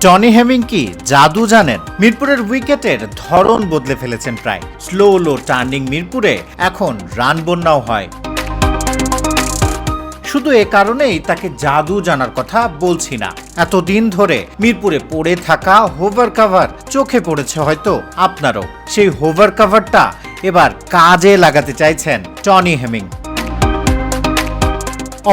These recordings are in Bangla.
টনি হেমিং কি জাদু জানেন? মিরপুরের উইকেটের ধরন বদলে ফেলেছেন প্রায়। স্লো টার্নিং মিরপুরে এখন রান বন্যাও হয়। শুধু এ কারণেই তাকে জাদু জানার কথা বলছি না। এতদিন ধরে মিরপুরে পড়ে থাকা হোভার কাভার চোখে পড়েছে হয়তো আপনারও। সেই হোভার কাভারটা এবার কাজে লাগাতে চাইছেন টনি হেমিং।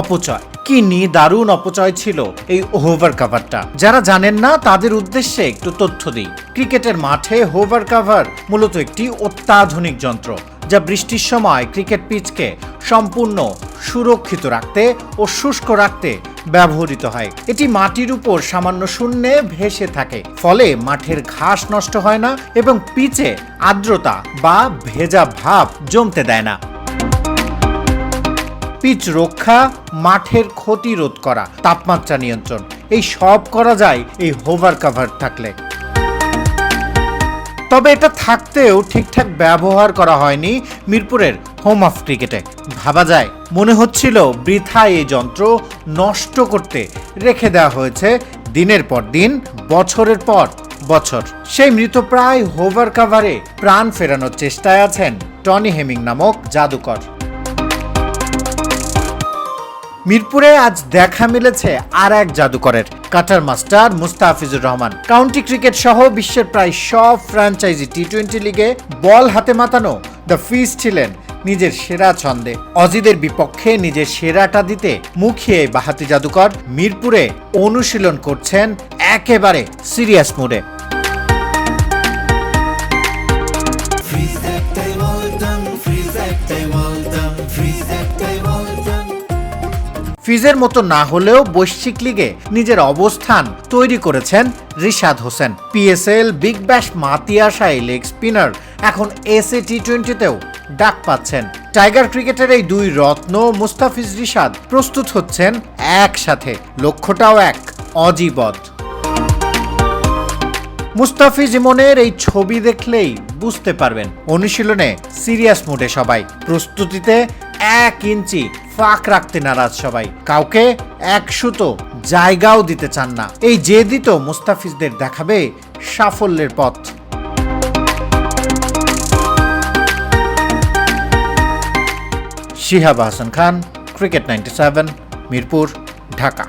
অপচয় কি দারুণ অপচয় ছিল এই হোভার কাভারটা। যারা জানেন না তাদের উদ্দেশ্যে একটু তথ্য দিই। ক্রিকেটের মাঠে হোভার কাভার মূলত একটি অত্যাধুনিক যন্ত্র, যা বৃষ্টির সময় ক্রিকেট পিচকে সম্পূর্ণ সুরক্ষিত রাখতে ও শুষ্ক রাখতে ব্যবহৃত হয়। এটি মাটির উপর সামান্য শূন্যে ভেসে থাকে, ফলে মাঠের ঘাস নষ্ট হয় না এবং পিচে আর্দ্রতা বা ভেজা ভাব জমতে দেয় না। পিচ রক্ষা, মাঠের ক্ষতি রোধ করা, তাপমাত্রা নিয়ন্ত্রণ, এই সব করা যায় এই হোভার কাভার থাকলে। তবে এটা থাকতেও ঠিকঠাক ব্যবহার করা হয়নি মিরপুরের হোম অফ ক্রিকেটে। ভাবা যায় মনে হচ্ছিল বৃথায় এই যন্ত্র নষ্ট করতে রেখে দেওয়া হয়েছে দিনের পর দিন, বছরের পর বছর। সেই মৃতপ্রায় হোভার কাভারে প্রাণ ফেরানোর চেষ্টায় আছেন টনি হেমিং নামক জাদুকর। মিরপুরে আজ দেখা মিলেছে আর এক জাদুকরের, cutter master Mustafizur Rahman. County cricket সহ বিশ্বের প্রায় সব ফ্র্যাঞ্চাইজি টি-20 লিগে বল হাতে মাতানো দ্য ফিজ ছিলেন নিজের সেরা ছন্দে। অজিদের বিপক্ষে নিজের সেরাটা দিতে মুখিয়ে বাহাতি জাদুকর মিরপুরে অনুশীলন করছেন একেবারে সিরিয়াস মুডে। ফিজের মতো না হলেও বৈশ্বিক লিগে নিজের অবস্থান তৈরি করেছেন Rishad Hossain. PSL, Big Bash মাতিয়াশাই leg spinner এখন এসএ টি-20তেও ডাক পাচ্ছেন। টাইগার ক্রিকেটের এই দুই রত্ন মুস্তাফিজ, রিশাদ প্রস্তুত হচ্ছেন একসাথে। লক্ষ্যটাও এক, অজিবদ। মুস্তাফিজ ইমনের এই ছবি দেখলেই বুঝতে পারবেন অনুশীলনে সিরিয়াস মুডে সবাই, প্রস্তুতিতে 1 ইঞ্চি ফাঁক রাখতে নারাজ সবাই, কাউকে এক সুতো জায়গাও দিতে চান না। এই জেদই তো মুস্তাফিজদের দেখাবে সাফল্যের পথ। শিহাব হাসান খান, ক্রিকেট 97, মিরপুর, ঢাকা।